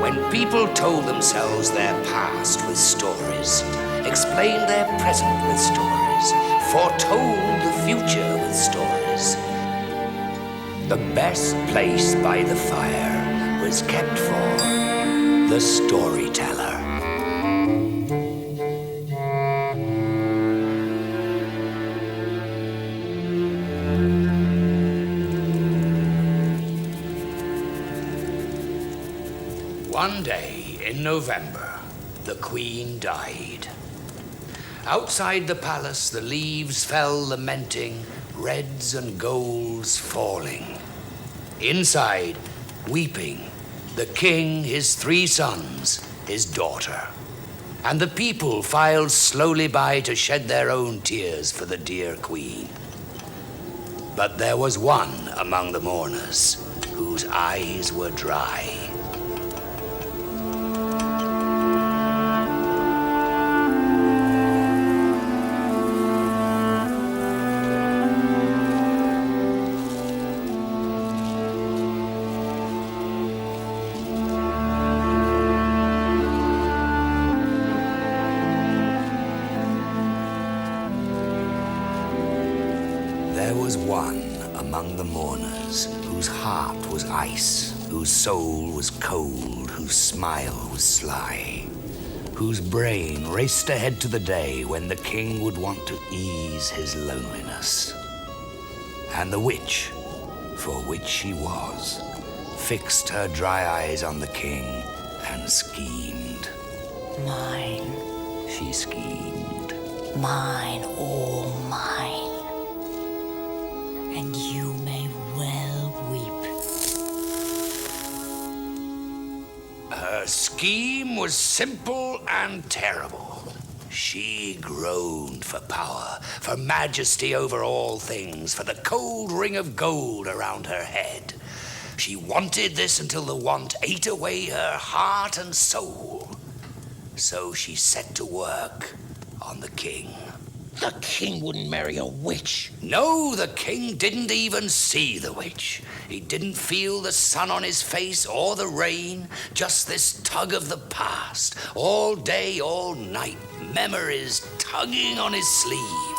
When people told themselves their past with stories, explained their present with stories, foretold the future with stories, the best place by the fire was kept for the storyteller. One day in November, the Queen died. Outside the palace, the leaves fell lamenting, reds and golds falling. Inside, weeping, the king, his 3 sons, his daughter. And the people filed slowly by to shed their own tears for the dear Queen. But there was one among the mourners whose eyes were dry. There was one among the mourners whose heart was ice, whose soul was cold, whose smile was sly, whose brain raced ahead to the day when the king would want to ease his loneliness. And the witch, for which she was, fixed her dry eyes on the king and schemed. Mine. She schemed. Mine, all mine. And you may well weep. Her scheme was simple and terrible. She groaned for power, for majesty over all things, for the cold ring of gold around her head. She wanted this until the want ate away her heart and soul. So she set to work on the king. The king wouldn't marry a witch. No, the king didn't even see the witch. He didn't feel the sun on his face or the rain, just this tug of the past, all day, all night, memories tugging on his sleeve.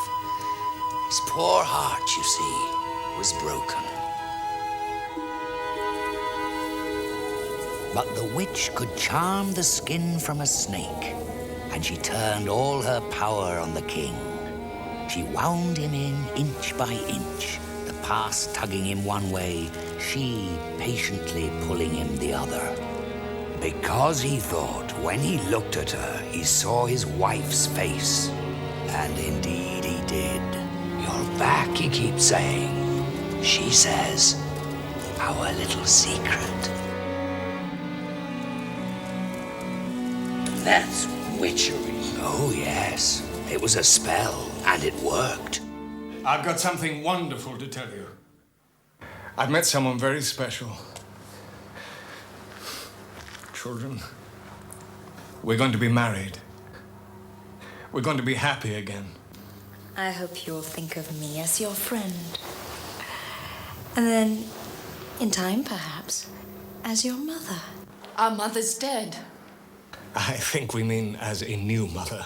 His poor heart, you see, was broken. But the witch could charm the skin from a snake, and she turned all her power on the king. She wound him in inch by inch, the past tugging him one way, she patiently pulling him the other. Because he thought when he looked at her, he saw his wife's face. And indeed he did. You're back, he keeps saying. She says, our little secret. That's witchery. Oh, yes. It was a spell, and it worked. I've got something wonderful to tell you. I've met someone very special. Children, we're going to be married. We're going to be happy again. I hope you'll think of me as your friend. And then, in time, perhaps, as your mother. Our mother's dead. I think we mean as a new mother,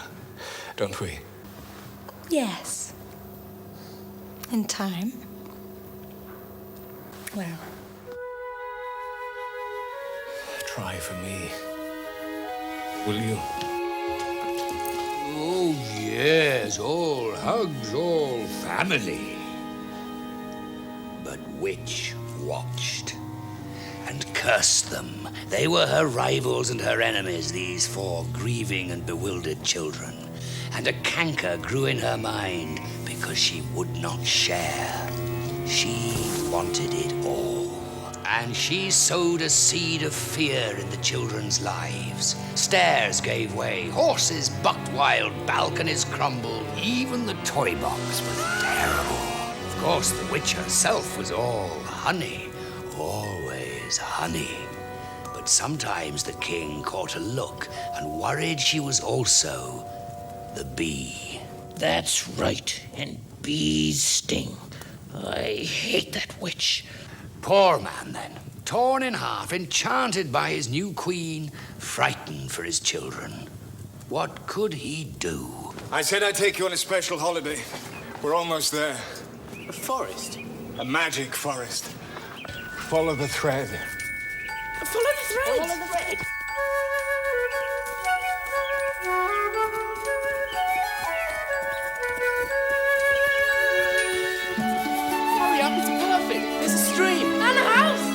don't we? Yes. In time. Well. Try for me. Will you? Oh, yes, all hugs, all family. But Witch watched and cursed them. They were her rivals and her enemies, these 4 grieving and bewildered children. And a canker grew in her mind because she would not share. She wanted it all. And she sowed a seed of fear in the children's lives. Stairs gave way, horses bucked wild, balconies crumbled, even the toy box was terrible. Of course, the witch herself was all honey, always honey. But sometimes the king caught a look and worried she was also the bee. That's right, and bees sting. I hate that witch. Poor man, then, torn in half, enchanted by his new queen, frightened for his children. What could he do? I said I'd take you on a special holiday. We're almost there. A forest? A magic forest. Follow the thread. Follow the thread. Follow the thread. Hurry up, it's perfect. There's a stream. And a house!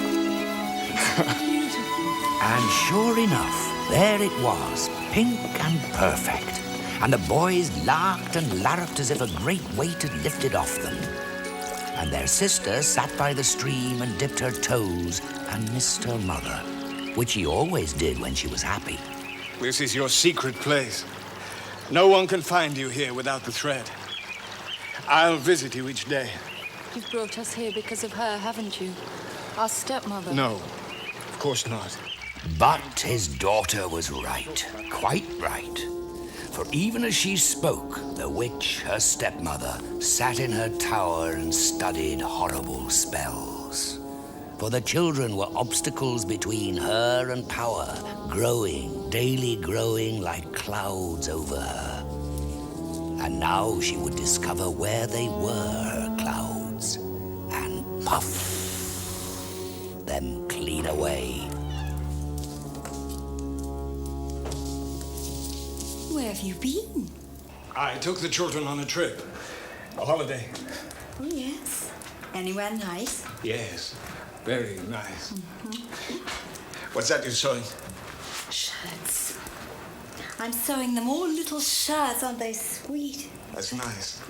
And sure enough, there it was, pink and perfect. And the boys laughed and larruped as if a great weight had lifted off them. And their sister sat by the stream and dipped her toes and missed her mother, which she always did when she was happy. This is your secret place. No one can find you here without the thread. I'll visit you each day. You've brought us here because of her, haven't you? Our stepmother. No, of course not. But his daughter was right, quite right. For even as she spoke, the witch, her stepmother, sat in her tower and studied horrible spells. For the children were obstacles between her and power, growing, daily growing like clouds over her. And now she would discover where they were, her clouds, and puff them clean away. Where have you been? I took the children on a trip. A holiday. Oh, yes. Anywhere nice? Yes, very nice. What's that you're sewing? Shirts. I'm sewing them all little shirts. Aren't they sweet? That's nice.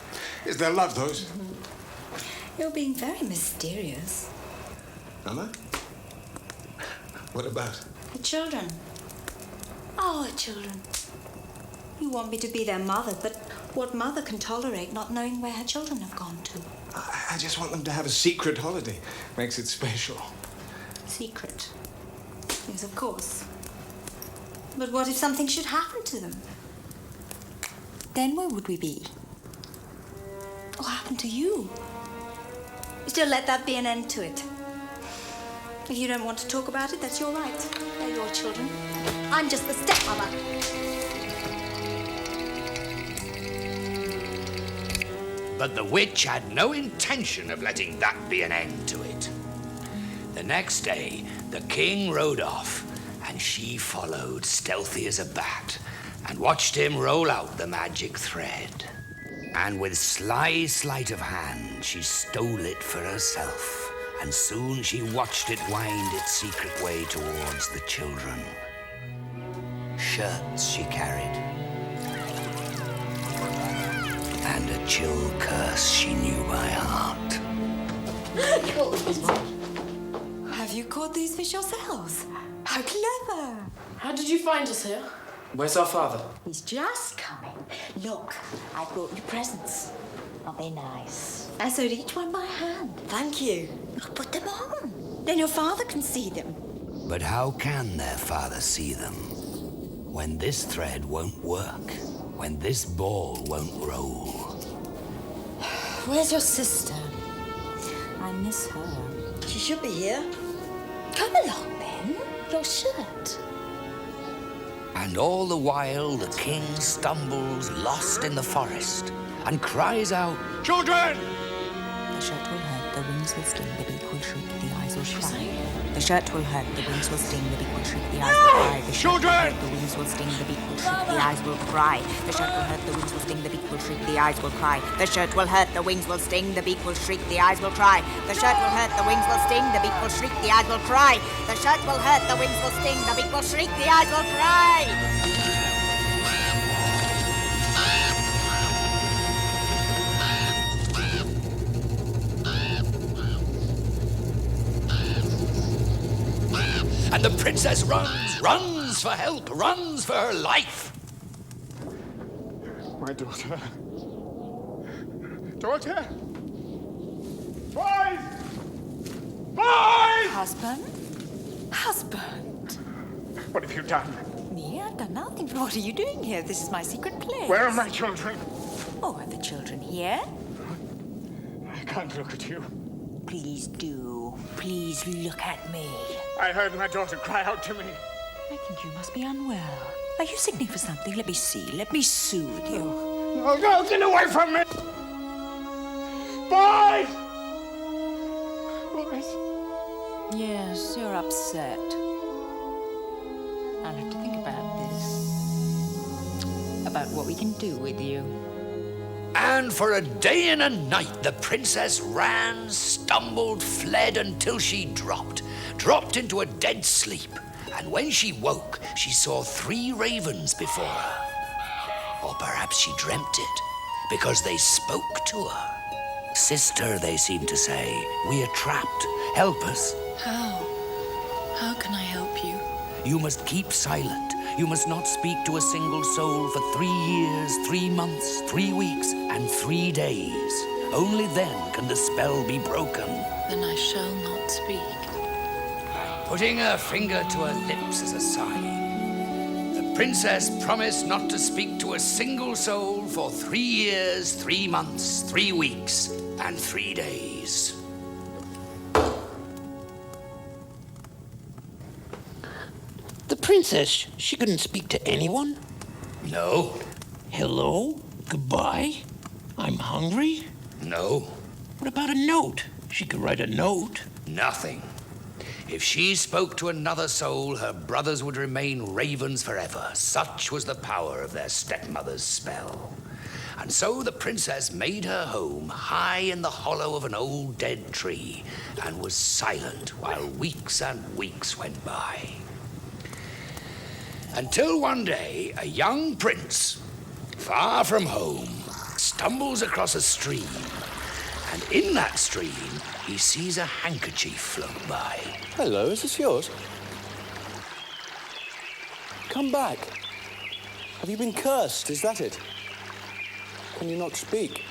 Is there love, those? You're being very mysterious. Am I? What about? The children. Our children. You want me to be their mother, but what mother can tolerate not knowing where her children have gone to? I just want them to have a secret holiday. Makes it special. Secret. Yes, of course. But what if something should happen to them? Then where would we be? What happened to you? Still, let that be an end to it. If you don't want to talk about it, that's your right. They're your children. I'm just the stepmother. But the witch had no intention of letting that be an end to it. The next day, the king rode off, and she followed, stealthy as a bat, and watched him roll out the magic thread. And with sly sleight of hand, she stole it for herself, and soon she watched it wind its secret way towards the children. Shirts she carried, and a chill curse she knew by heart. Have you caught these fish yourselves? How clever! How did you find us here? Where's our father? He's just coming. Look, I brought you presents. Aren't they nice? I sewed each one by hand. Thank you. I'll put them on. Then your father can see them. But how can their father see them when this thread won't work, when this ball won't roll? Where's your sister? I miss her. She should be here. Come along, Ben. Your shirt. And all the while the king stumbles lost in the forest and cries out, "Children!" The shirt will hurt, the wings will sting, the beak will shriek, the eyes will cry. The shirt will hurt, the wings will sting, the beak will shriek, the eyes will cry. The shirt will hurt, the wings will sting, the beak will shriek, the eyes will cry. The shirt will hurt, the wings will sting, the beak will shriek, the eyes will cry. The shirt will hurt, the wings will sting, the beak will shriek, the eyes will cry. The shirt will hurt, the wings will sting, the beak will shriek, the eyes will cry. The shirt will hurt, the wings will sting, the beak will shriek, the eyes will cry. And the princess runs for help, runs for her life. My daughter. Daughter! Boys! Boys! Husband? Husband? What have you done? Me? I've done nothing. What are you doing here? This is my secret place. Where are my children? Oh, are the children here? can't look at you. Please do. Please look at me. I heard my daughter cry out to me. I think you must be unwell. Are you sickening for something? Let me see. Let me soothe you. No, no, get away from me! Boys! Boys. Yes, you're upset. I'll have to think about this. About what we can do with you. And for a day and a night, the princess ran, stumbled, fled until she dropped into a dead sleep. And when she woke, she saw 3 ravens before her. Or perhaps she dreamt it, because they spoke to her. Sister, they seemed to say, we are trapped. Help us. How? How can I help you? You must keep silent. You must not speak to a single soul for 3 years, 3 months, 3 weeks, and 3 days. Only then can the spell be broken. Then I shall not speak. Putting her finger to her lips as a sign, the princess promised not to speak to a single soul for 3 years, 3 months, 3 weeks, and 3 days. The princess, she couldn't speak to anyone? No, Hello? Goodbye? I'm hungry? no, What about a note? She could write a note. nothing. If she spoke to another soul, her brothers would remain ravens forever. Such was the power of their stepmother's spell. And so the princess made her home high in the hollow of an old dead tree and was silent while weeks and weeks went by. Until one day, a young prince, far from home, stumbles across a stream. And in that stream, he sees a handkerchief float by. Hello, is this yours? Come back. Have you been cursed? Is that it? Can you not speak?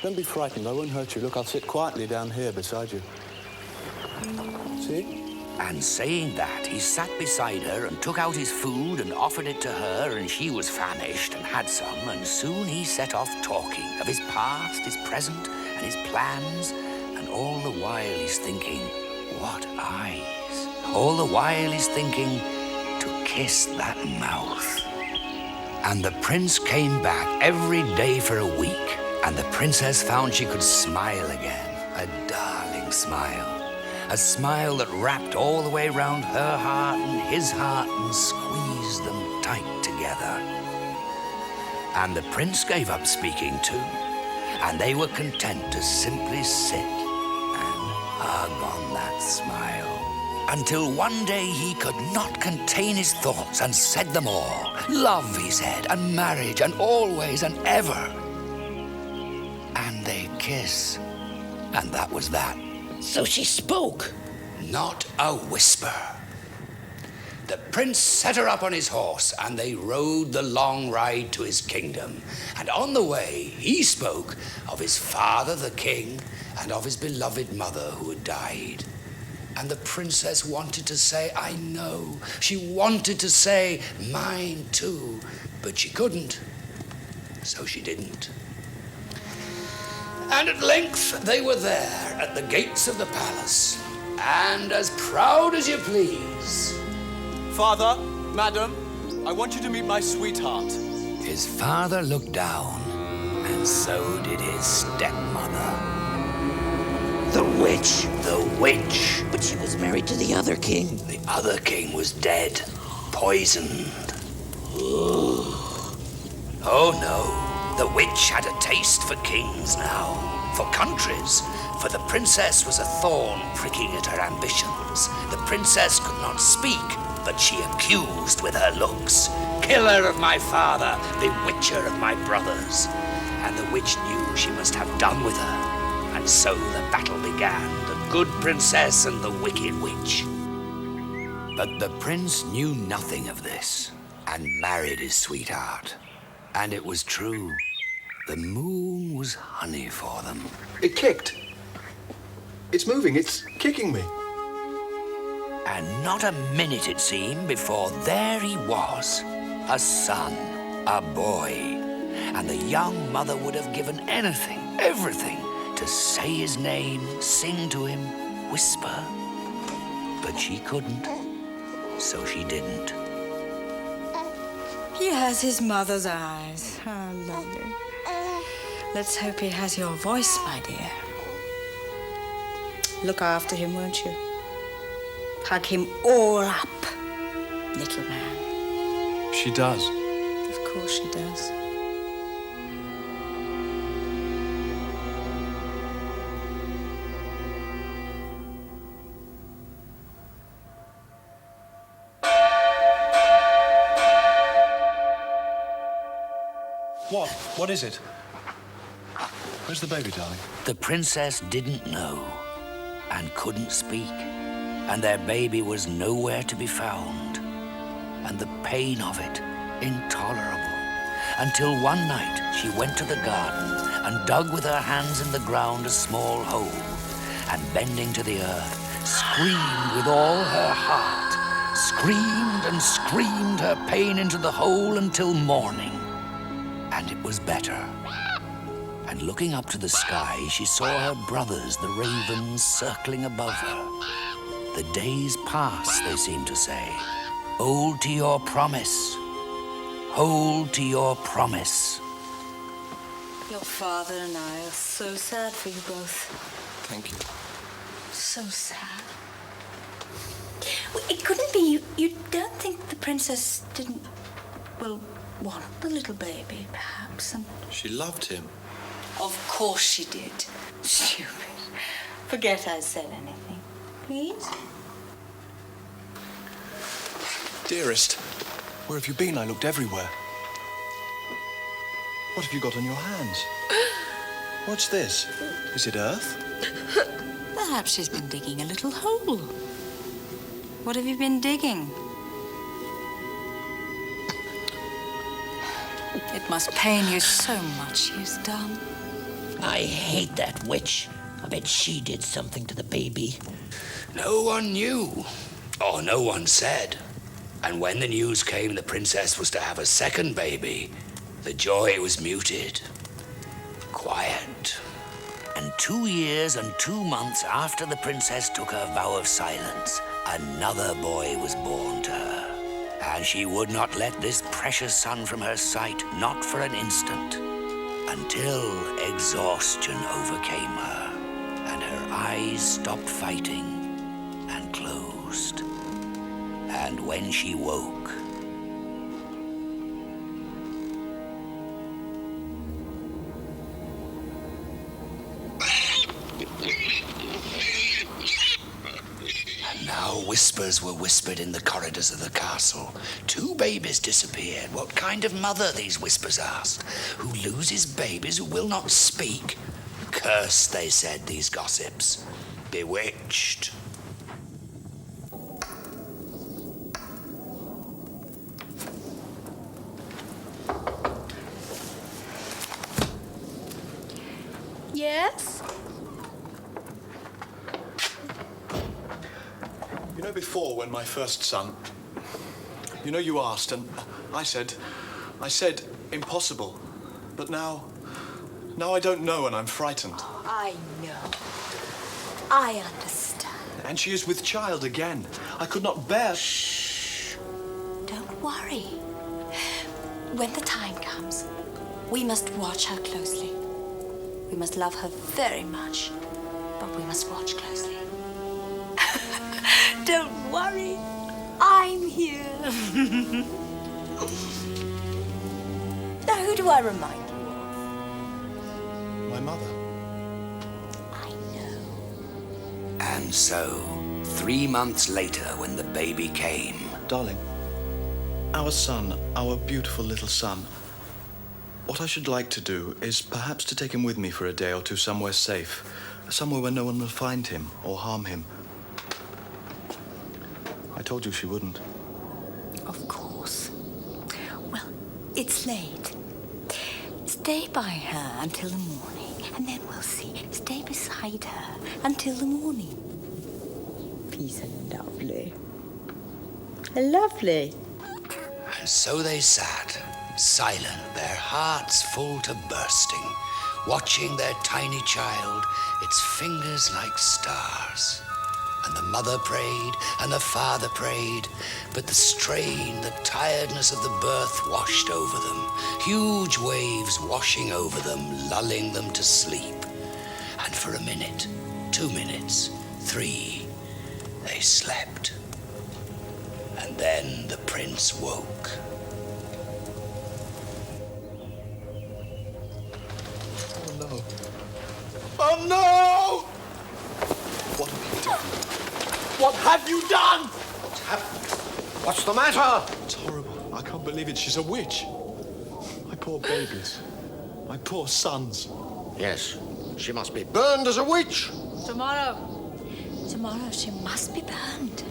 Don't be frightened. I won't hurt you. Look, I'll sit quietly down here beside you. See? And saying that, he sat beside her and took out his food and offered it to her, and she was famished and had some, and soon he set off talking of his past, his present, and his plans, and all the while he's thinking, what eyes? All the while he's thinking, to kiss that mouth. And the prince came back every day for a week, and the princess found she could smile again, a darling smile. A smile that wrapped all the way round her heart and his heart and squeezed them tight together. And the prince gave up speaking too, and they were content to simply sit and hug on that smile. Until one day he could not contain his thoughts and said them all. Love, he said, and marriage, and always and ever. And they kiss, and that was that. So she spoke. Not a whisper. The prince set her up on his horse, and they rode the long ride to his kingdom. And on the way, he spoke of his father, the king, and of his beloved mother who had died. And the princess wanted to say, I know. She wanted to say, mine too, but she couldn't. So she didn't. And at length they were there at the gates of the palace, and as proud as you please. Father, madam, I want you to meet my sweetheart. His father looked down, and so did his stepmother. The witch. The witch. But she was married to the other king. The other king was dead, poisoned. Oh no. The witch had a taste for kings now, for countries, for the princess was a thorn pricking at her ambitions. The princess could not speak, but she accused with her looks. Killer of my father, bewitcher of my brothers. And the witch knew she must have done with her. And so the battle began, the good princess and the wicked witch. But the prince knew nothing of this, and married his sweetheart. And it was true. The moon was honey for them. It kicked. It's moving. It's kicking me. And not a minute, it seemed, before there he was. A son, a boy. and the young mother would have given anything, everything, to say his name, sing to him, whisper. But she couldn't, so she didn't. He has his mother's eyes. How lovely. Let's hope he has your voice, my dear. Look after him, won't you? Hug him all up, little man. She does. Of course she does. What? What is it? Where's the baby, darling? The princess didn't know and couldn't speak, and their baby was nowhere to be found, and the pain of it intolerable, until one night she went to the garden and dug with her hands in the ground a small hole, and bending to the earth, screamed with all her heart, screamed and screamed her pain into the hole until morning. And it was better. And looking up to the sky, she saw her brothers, the ravens, circling above her. The days pass, they seem to say. Hold to your promise. Hold to your promise. Your father and I are so sad for you both. Thank you. So sad. Well, it couldn't be you don't think the princess didn't, well, want the little baby, perhaps, and... She loved him. Of course she did. Stupid. Forget I said anything. Please? Dearest, where have you been? I looked everywhere. What have you got on your hands? What's this? Is it earth? Perhaps she's been digging a little hole. What have you been digging? It must pain you so much she's done. I hate that witch. I bet she did something to the baby. No one knew, or no one said. And when the news came the princess was to have a second baby, the joy was muted. Quiet. And 2 years and 2 months after the princess took her vow of silence, another boy was born to her. And she would not let this precious son from her sight, not for an instant, until exhaustion overcame her, and her eyes stopped fighting and closed. And when she woke, whispers were whispered in the corridors of the castle. 2 babies disappeared. What kind of mother, these whispers asked, who loses babies who will not speak? Cursed, they said, these gossips. Bewitched. Yes? You know, before, when my first son... You know, you asked, and I said, impossible. But now I don't know, and I'm frightened. Oh, I know. I understand. And she is with child again. I could not bear... Shh. Don't worry. When the time comes, we must watch her closely. We must love her very much, but we must watch closely. Don't worry. I'm here. Now, who do I remind you of? My mother. I know. And so, 3 months later, when the baby came... Darling, our son, our beautiful little son, what I should like to do is perhaps to take him with me for a day or two somewhere safe, somewhere where no one will find him or harm him. I told you she wouldn't. Of course. Well, it's late. Stay by her until the morning, and then we'll see. Stay beside her until the morning. Peace and lovely. Lovely. And so they sat, silent, their hearts full to bursting, watching their tiny child, its fingers like stars. And the mother prayed, and the father prayed, but the strain, the tiredness of the birth washed over them, huge waves washing over them, lulling them to sleep. And for a minute, 2 minutes, 3, they slept. And then the prince woke. Oh no. Oh no! What have you done? What have you done? What's happened? What's the matter? It's horrible. I can't believe it. She's a witch. My poor babies. My poor sons. Yes, she must be burned as a witch. Tomorrow she must be burned.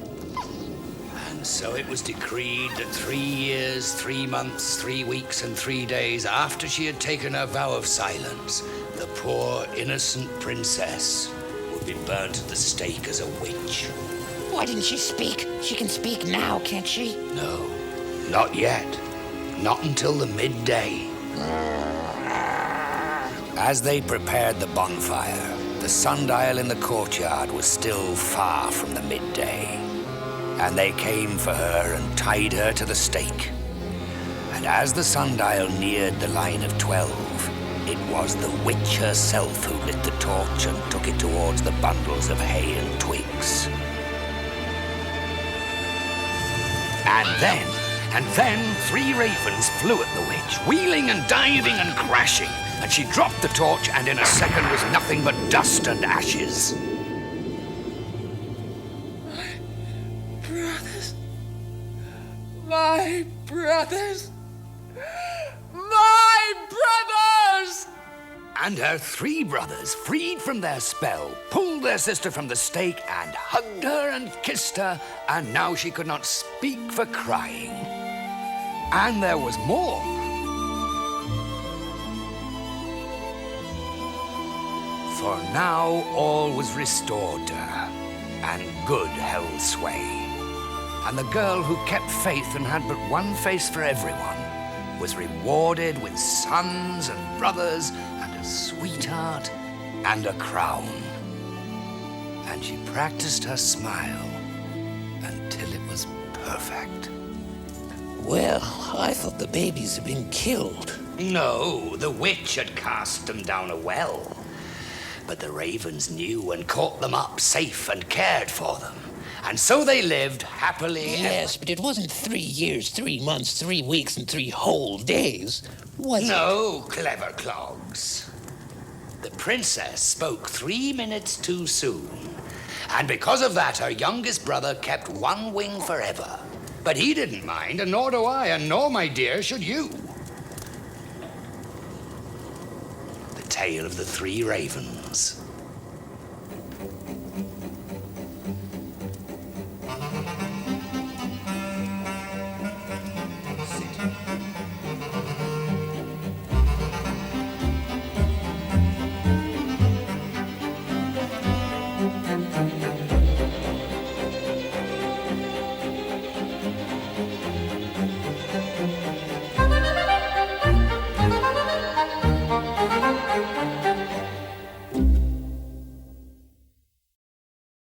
And so it was decreed that 3 years, 3 months, 3 weeks, and 3 days after she had taken her vow of silence, the poor innocent princess would be burnt at the stake as a witch. Why didn't she speak? She can speak now, can't she? No, not yet. Not until the midday. As they prepared the bonfire, the sundial in the courtyard was still far from the midday. And they came for her and tied her to the stake. And as the sundial neared the line of 12, it was the witch herself who lit the torch and took it towards the bundles of hay and twigs. And then 3 ravens flew at the witch, wheeling and diving and crashing, and she dropped the torch and in a second was nothing but dust and ashes. My brothers! My brothers! And her 3 brothers, freed from their spell, pulled their sister from the stake and hugged her and kissed her, and now she could not speak for crying. And there was more. For now all was restored to her, and good held sway. And the girl who kept faith and had but one face for everyone was rewarded with sons and brothers and a sweetheart and a crown. And she practiced her smile until it was perfect. Well, I thought the babies had been killed. No, the witch had cast them down a well. But the ravens knew and caught them up safe and cared for them. And so they lived happily. Yes, but it wasn't 3 years, 3 months, 3 weeks, and 3 whole days, was it? No, clever clogs. The princess spoke 3 minutes too soon. And because of that, her youngest brother kept one wing forever. But he didn't mind, and nor do I, and nor, my dear, should you. The tale of the 3 ravens.